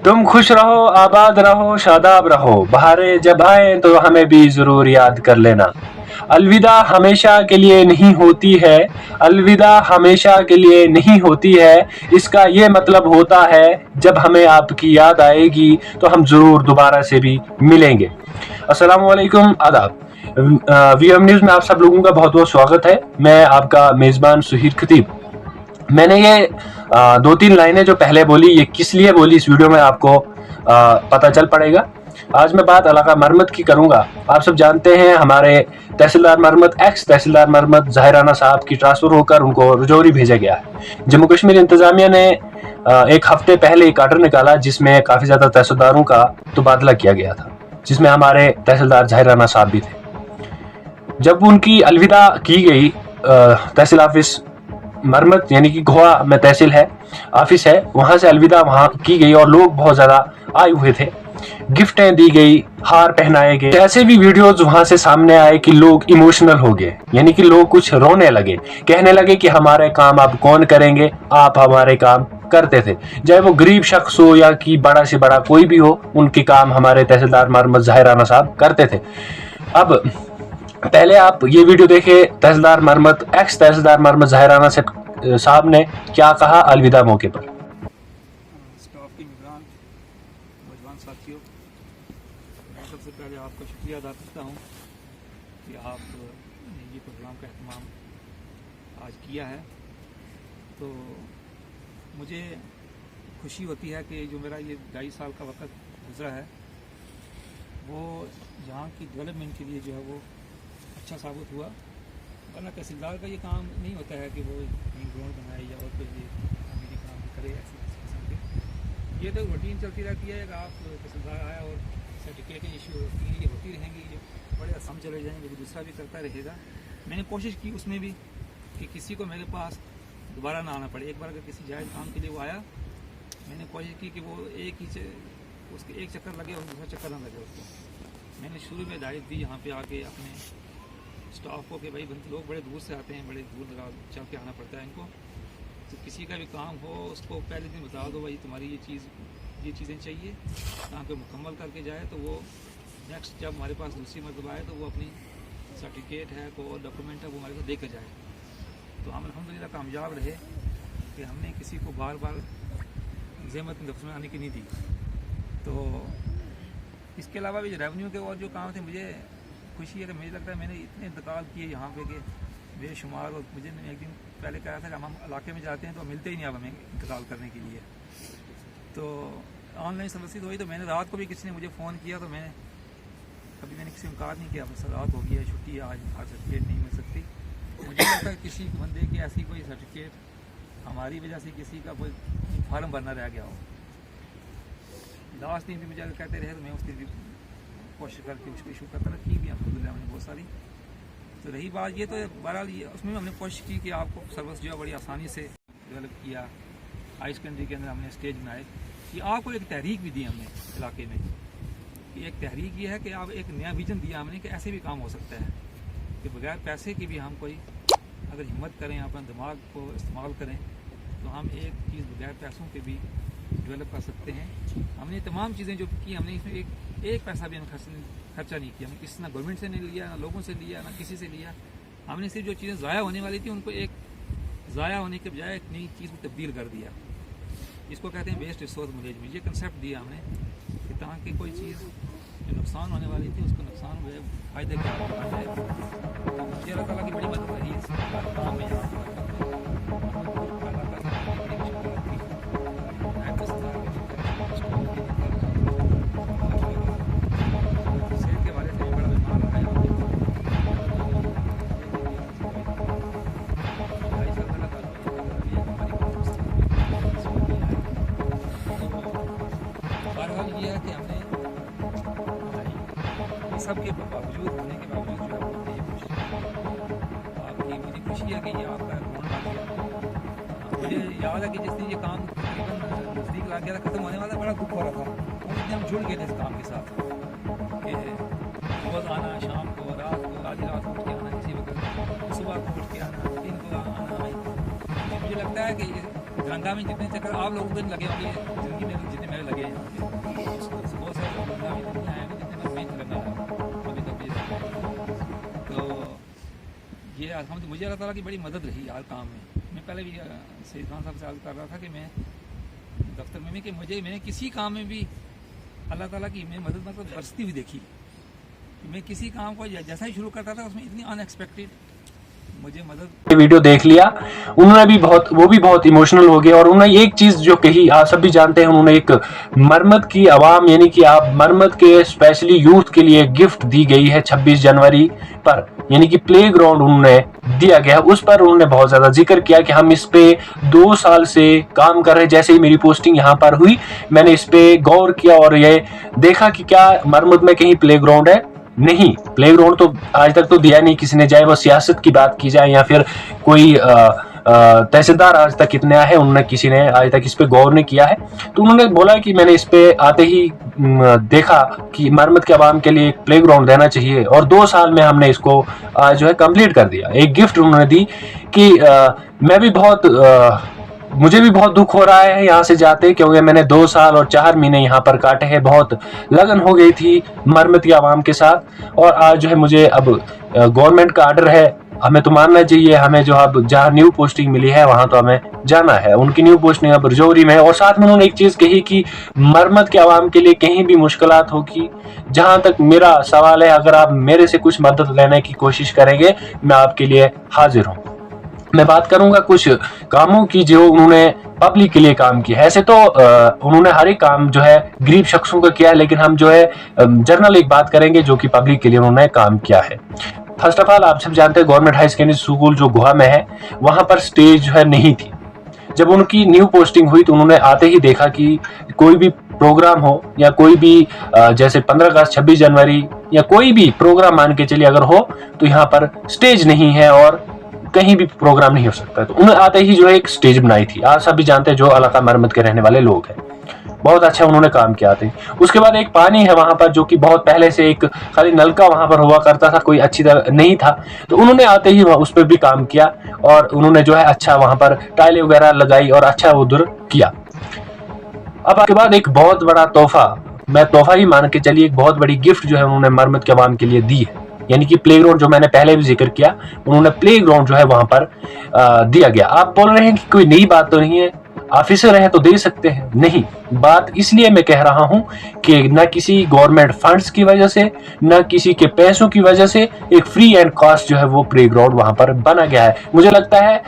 तुम खुश रहो, आबाद रहो, शादाब रहो। बहारें जब आए तो हमें भी जरूर याद कर लेना। अलविदा हमेशा के लिए नहीं होती है, अलविदा हमेशा के लिए नहीं होती है। इसका ये मतलब होता है जब हमें आपकी याद आएगी तो हम जरूर दोबारा से भी मिलेंगे। अस्सलाम वालेकुम, आदाब। वीएम न्यूज में आप सब लोगों का बहुत बहुत स्वागत है। मैं आपका मेजबान सुहीर खतीब। मैंने ये दो तीन लाइनें जो पहले बोली, ये किस लिए बोली इस वीडियो में आपको पता चल पड़ेगा। आज मैं बात इलाका मरमत की करूंगा। आप सब जानते हैं हमारे तहसीलदार मरमत, एक्स तहसीलदार मरमत ज़ाहिर राना साहब की ट्रांसफर होकर उनको रजौरी भेजा गया है। जम्मू कश्मीर इंतजामिया ने एक हफ्ते पहले एक आर्डर निकाला जिसमें काफ़ी ज़्यादा तहसीलदारों का तबादला किया गया था, जिसमें हमारे तहसीलदार ज़ाहिर राना साहब भी थे। जब उनकी अलविदा की गई, तहसील ऑफिस मरमत यानी कि गोवा में तहसील है, ऑफिस है, वहां से अलविदा वहां की गई और लोग बहुत ज्यादा आए हुए थे। गिफ्टें दी गई, हार पहनाए गए। ऐसे भी वीडियोज वहां से सामने आए कि लोग इमोशनल हो गए, यानी कि लोग कुछ रोने लगे, कहने लगे कि हमारे काम अब कौन करेंगे, आप हमारे काम करते थे। चाहे वो गरीब शख्स हो या कि बड़ा से बड़ा कोई भी हो, उनके काम हमारे तहसीलदार मरमत ज़ाहिर राना साहब करते थे। अब पहले आप ये वीडियो देखे, तहसीलदार मरमत, एक्स तहसीलदार मरमत ज़ाहिर राना साहब ने क्या कहा अलविदा मौके पर। स्टाफ के निगरान नौजवान साथियों, मैं सबसे पहले आपका शुक्रिया अदा करता हूँ कि आपने ये प्रोग्राम का एहतमाम आज किया है। तो मुझे खुशी होती है कि जो मेरा ये 2.5 साल का वक्त गुजरा है वो यहाँ की डेवलपमेंट के लिए जो है वो अच्छा साबित हुआ। वरना तहसीलदार का ये काम नहीं होता है कि वो कहीं ग्राउंड बनाए या और कोई अमीरी काम करे ऐसी किस्म के। ये तो रूटीन चलती रहती है कि आप तहसीलदार आया और सर्टिफिकेट इशू होती है, ये होती रहेंगी, ये बड़े आसाम चले जाएंगे, जो दूसरा भी करता रहेगा। मैंने कोशिश की उसमें भी कि किसी को मेरे पास दोबारा ना आना पड़े। एक बार अगर किसी जायज़ काम के लिए वो आया, मैंने कोशिश की कि वो उसके एक चक्कर लगे और दूसरा चक्कर ना लगे उसको। मैंने शुरू में हिदायत दी यहाँ पे आके अपने स्टाफ को कि भाई लोग बड़े दूर से आते हैं, बड़े दूर दराज चल के आना पड़ता है इनको, तो किसी का भी काम हो उसको पहले दिन बता दो भाई तुम्हारी ये चीज़ें चाहिए, काम पे मुकम्मल करके जाए तो वो नेक्स्ट जब हमारे पास दूसरी मरतबा आए तो वो अपनी सर्टिफिकेट है, कोई डॉक्यूमेंट है, वो हमारे को देकर जाए। तो हम अल्हम्दुलिल्लाह कामयाब रहे कि हमने किसी को बार बार ज़हमत दफ्तर में आने की नहीं दी। तो इसके अलावा भी रेवेन्यू के और जो काम थे, मुझे खुशी है कि मुझे लगता है मैंने इतने इंतकाल किए यहाँ पे कि बेशुमार। और मुझे एक दिन पहले कहा था कि हम इलाके में जाते हैं तो मिलते ही नहीं अब हमें इंतकाल करने के लिए। तो ऑनलाइन सर्विस हुई तो मैंने रात को भी किसी ने मुझे फ़ोन किया तो मैंने किसी को इनकार नहीं किया, बस रात हो गई है, छुट्टी है, आज सर्टिफिकेट नहीं मिल सकती। मुझे लगता है किसी बंदे की ऐसी कोई सर्टिफिकेट हमारी वजह से किसी का कोई फार्म भरना रह गया हो। लास्ट दिन भी मुझे अगर कहते रहे तो मैं उस दिन भी कोशिश करके उसको इशू करता रहा, की भी अल्हम्दुलिल्लाह हमने बहुत सारी। तो रही बात ये, तो बहरहाल उसमें भी हमने कोशिश की कि आपको सर्विस जो है बड़ी आसानी से डेवलप किया। हाई सेकेंडरी के अंदर हमने स्टेज बनाए कि आपको एक तहरीक भी दी हमने इलाके में, कि एक तहरीक ये है कि आप एक नया विजन दिया हमने कि ऐसे भी काम हो सकता है कि बगैर पैसे की भी हम कोई अगर हिम्मत करें, अपना दिमाग को इस्तेमाल करें तो हम एक चीज़ बगैर पैसों के भी डेवलप कर सकते हैं। हमने तमाम चीज़ें जो की हमने इसमें एक पैसा भी हमने खर्चा नहीं किया। हमने किसी ना गवर्नमेंट से नहीं लिया, ना लोगों से लिया, ना किसी से लिया। हमने सिर्फ जो चीज़ें ज़ाया होने वाली थी उनको एक ज़ाया होने के बजाय एक नई चीज़ में तब्दील कर दिया। इसको कहते हैं वेस्ट रिसोर्स मैनेजमेंट। ये कंसेप्ट दिया हमने कि ताकि कोई चीज़ जो नुकसान होने वाली थी उसको नुकसान हुए फ़ायदे के आ जाए। तो मुझे अल्लाह ताला की बड़ी मदद रही है इस काम में। ये है कि हमने सब के बावजूद होने के बावजूद जो है हमने ये कोशिश आपकी, मुझे खुशी है कि ये आपका ड्रोन आ गया। मुझे याद है कि जिस दिन ये काम तकरीबन नज़दीक ला गया था, ख़त्म होने वाला, बड़ा दुख हो रहा था। उस दिन हम जुड़ गए थे इस काम के साथ कि रोज़ आना, शाम को, रात को, आधी रात उठ के आना, किसी वक्त सुबह को उठ के आना, दिन को आना। मुझे लगता है कि गंगा में जितने चक्कर आप लोगों को लगे होंगे, ज़िंदगी में जितने मेरे लगे हैं अल्हम्दुलिल्लाह मुझे अल्लाह ताला की बड़ी मदद रही यार काम में। मैं पहले भी सईद खान साहब से अर्ज़ कर रहा था कि मैं दफ्तर में भी कि मैंने किसी काम में भी अल्लाह ताला की मैं मदद मतलब बरसती हुई देखी। मैं किसी काम को जैसा ही शुरू करता था उसमें इतनी अनएक्सपेक्टेड मुझे मदद। वीडियो देख लिया, उन्होंने भी वो भी बहुत इमोशनल हो गए और उन्होंने एक चीज जो कही, आप सब भी जानते हैं, उन्होंने एक मरमत की आवाम यानी कि आप मरमत के स्पेशली यूथ के लिए गिफ्ट दी गई है 26 जनवरी पर, यानी कि प्ले ग्राउंड उन्होंने दिया गया। उस पर उन्होंने बहुत ज्यादा जिक्र किया कि हम इस पे 2 साल से काम कर रहे हैं। जैसे ही मेरी पोस्टिंग यहाँ पर हुई मैंने इस पे गौर किया और ये देखा कि क्या मरमत में कहीं प्ले ग्राउंड है। नहीं, प्लेग्राउंड तो आज तक तो दिया नहीं किसी ने, चाहे वो सियासत की बात की जाए या फिर कोई तहसीलदार आज तक कितने आए हैं, उन्होंने किसी ने आज तक इस पे गौर नहीं किया है। तो उन्होंने बोला कि मैंने इस पे आते ही देखा कि मरमत के आवाम के लिए एक प्लेग्राउंड देना चाहिए और 2 साल में हमने इसको जो है कंप्लीट कर दिया। एक गिफ्ट उन्होंने दी कि मैं भी बहुत मुझे भी बहुत दुख हो रहा है यहाँ से जाते, क्योंकि मैंने 2 साल और 4 महीने यहाँ पर काटे हैं, बहुत लगन हो गई थी मरमत की आवाम के साथ। और आज जो है मुझे अब गवर्नमेंट का आर्डर है, हमें तो मानना चाहिए, हमें जो अब जहाँ न्यू पोस्टिंग मिली है वहां तो हमें जाना है। उनकी न्यू पोस्टिंग अब रजौरी में है। और साथ में उन्होंने एक चीज कही कि मरमत के आवाम के लिए कहीं भी मुश्किलात होगी, जहां तक मेरा सवाल है, अगर आप मेरे से कुछ मदद लेने की कोशिश करेंगे मैं आपके लिए हाजिर हूँ। मैं बात करूंगा कुछ कामों की जो उन्होंने पब्लिक के लिए काम किया है। ऐसे तो उन्होंने हर एक काम जो है गरीब शख्सों का किया है, लेकिन हम जो है जनरल एक बात करेंगे जो कि पब्लिक के लिए उन्होंने काम किया है। फर्स्ट ऑफ ऑल आप सब जानते हैं गवर्नमेंट हाई सेकेंडरी स्कूल जो गोवा में है, वहां पर स्टेज जो है नहीं थी। जब उनकी न्यू पोस्टिंग हुई तो उन्होंने आते ही देखा कि कोई भी प्रोग्राम हो या कोई भी जैसे 15 अगस्त 26 जनवरी या कोई भी प्रोग्राम मान के चलिए अगर हो तो यहाँ पर स्टेज नहीं है और कहीं भी प्रोग्राम नहीं हो सकता। तो उन्होंने आते ही जो है एक स्टेज बनाई थी। आप सब भी जानते हैं जो इलाका मरमत के रहने वाले लोग हैं, बहुत अच्छा उन्होंने काम किया था। उसके बाद एक पानी है वहां पर जो कि बहुत पहले से एक खाली नलका वहां पर हुआ करता था, कोई अच्छी तरह नहीं था। तो उन्होंने आते ही उस पर भी काम किया और उन्होंने जो है अच्छा वहां पर टाइलें वगैरह लगाई और अच्छा उधर किया। अब उसके बाद एक बहुत बड़ा तोहफा, मैं तोहफा ही मान के चलिए, एक बहुत बड़ी गिफ्ट जो है उन्होंने मरमत के आवाम के लिए दी है, यानी कि प्लेग्राउंड जो मैंने पहले भी जिक्र किया, उन्होंने प्लेग्राउंड जो है वहां पर दिया गया। आप बोल रहे हैं कि कोई नई बात तो नहीं है, ऑफिसर है तो दे सकते हैं। नहीं, बात इसलिए मैं कह रहा हूं कि न किसी गवर्नमेंट फंड्स की वजह से न किसी के पैसों की वजह से एक फ्री एंड कॉस्ट जो है वो प्लेग्राउंड वहां पर बना गया है। मुझे लगता है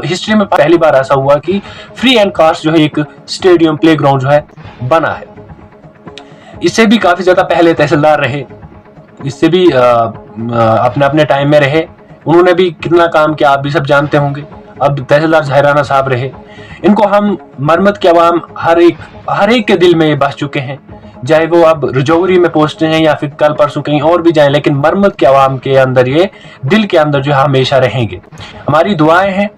हिस्ट्री में पहली बार ऐसा हुआ कि फ्री एंड कॉस्ट जो है एक स्टेडियम प्लेग्राउंड जो है बना है। इससे भी काफी ज्यादा पहले तहसीलदार रहे, इससे भी अपने अपने टाइम में रहे, उन्होंने भी कितना काम किया आप भी सब जानते होंगे। अब तहसीलदार जहराना साहब रहे, इनको हम मरमत के अवाम हर एक के दिल में ये बस चुके हैं, चाहे वो अब रजौरी में पोस्टें हैं या फिर कल परसों कहीं और भी जाएं, लेकिन मरमत के अवाम के अंदर ये दिल के अंदर जो है हमेशा रहेंगे। हमारी दुआएं हैं,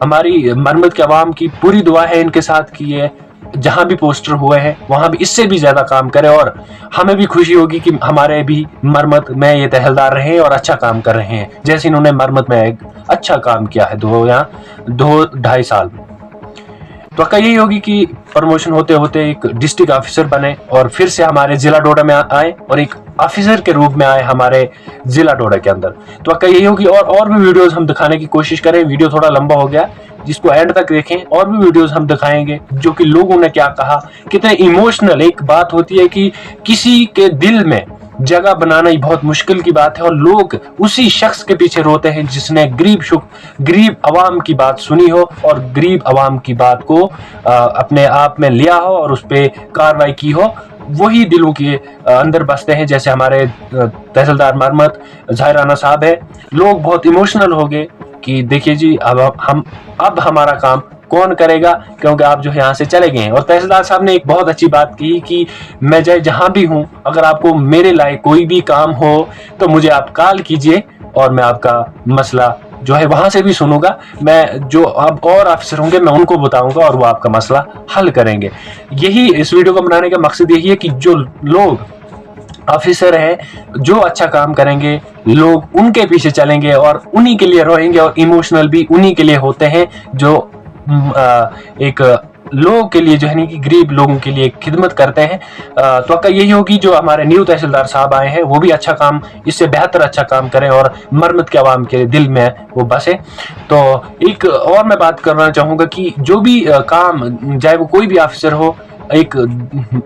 हमारी मरमत के अवाम की पूरी दुआ है इनके साथ कि ये जहां भी पोस्टर हुए हैं वहां भी इससे भी ज्यादा काम करे और हमें भी खुशी होगी कि हमारे भी मरमत में ये तहसीलदार रहे और अच्छा काम कर रहे हैं, जैसे इन्होंने मरमत में एक अच्छा काम किया है 2-2.5 साल में। तो यही होगी कि प्रमोशन होते होते एक डिस्ट्रिक्ट ऑफिसर बने और फिर से हमारे जिला डोडा में आए और एक ऑफिसर के रूप में आए हमारे जिला डोडा के अंदर। तो यही होगी और भी वीडियोस हम दिखाने की कोशिश करें। वीडियो थोड़ा लंबा हो गया, जिसको एंड तक देखें, और भी वीडियोस हम दिखाएंगे जो कि लोगों ने क्या कहा, कितने इमोशनल। एक बात होती है कि किसी के दिल में जगह बनाना ही बहुत मुश्किल की बात है और लोग उसी शख्स के पीछे रोते हैं जिसने गरीब अवाम की बात सुनी हो और गरीब अवाम की बात को अपने आप में लिया हो और उस पर कार्रवाई की हो, वही दिलों के अंदर बसते हैं। जैसे हमारे तहसीलदार मरमत जहराना साहब है, लोग बहुत इमोशनल हो गए कि देखिए जी अब हमारा काम कौन करेगा, क्योंकि आप जो है यहाँ से चले गए हैं। और तहसीलदार साहब ने एक बहुत अच्छी बात की कि मैं चाहे जहां भी हूं, अगर आपको मेरे लायक कोई भी काम हो तो मुझे आप कॉल कीजिए और मैं आपका मसला जो है वहां से भी सुनूंगा। मैं जो अब और ऑफिसर होंगे मैं उनको बताऊंगा और वो आपका मसला हल करेंगे। यही इस वीडियो को बनाने का मकसद यही है कि जो लोग ऑफिसर है जो अच्छा काम करेंगे लोग उनके पीछे चलेंगे और उन्हीं के लिए रोएंगे और इमोशनल भी उन्हीं के लिए होते हैं जो एक लोगों के लिए जो है नहीं कि गरीब लोगों के लिए खिदमत करते हैं। तो यही होगी जो हमारे न्यू तहसीलदार साहब आए हैं वो भी अच्छा काम, इससे बेहतर अच्छा काम करें और मरमत के आवाम के दिल में वो बसे। तो एक और मैं बात करना चाहूँगा कि जो भी काम, चाहे वो कोई भी ऑफिसर हो, एक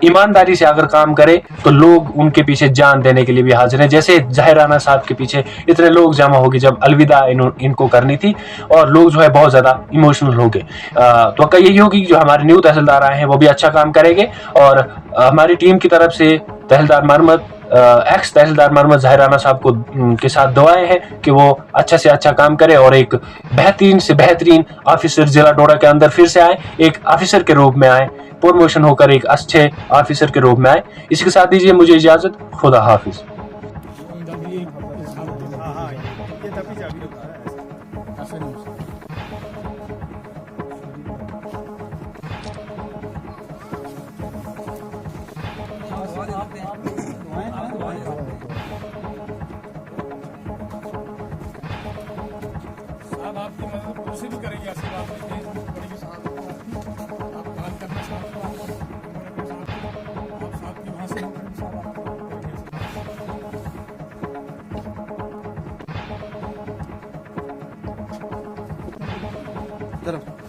ईमानदारी से अगर काम करे तो लोग उनके पीछे जान देने के लिए भी हाजिर हैं। जैसे ज़ाहिर राना साहब के पीछे इतने लोग जमा हो गए जब अलविदा इनको करनी थी, और लोग जो है बहुत ज़्यादा इमोशनल हो गए। तो यही होगी जो हमारे न्यू तहसीलदार आए हैं वो भी अच्छा काम करेंगे, और हमारी टीम की तरफ से तहसीलदार मरमत, एक्स तहसीलदार मरमत ज़ाहिर राना साहब को के साथ दुआएं हैं कि वो अच्छा से अच्छा काम करे और एक बेहतरीन से बेहतरीन ऑफिसर जिला डोडा के अंदर फिर से आए, एक ऑफिसर के रूप में आए, प्रमोशन होकर एक अच्छे ऑफिसर के रूप में आए। इसके साथ दीजिए मुझे इजाजत। खुदा हाफिज। साहब आपकी मदद उनसे भी करेंगे, ऐसी बात नहीं है। बड़ी साहब आप बात करना साहब को, आपको आप साहब की वहाँ से होकर भी साहब आपको करेंगे।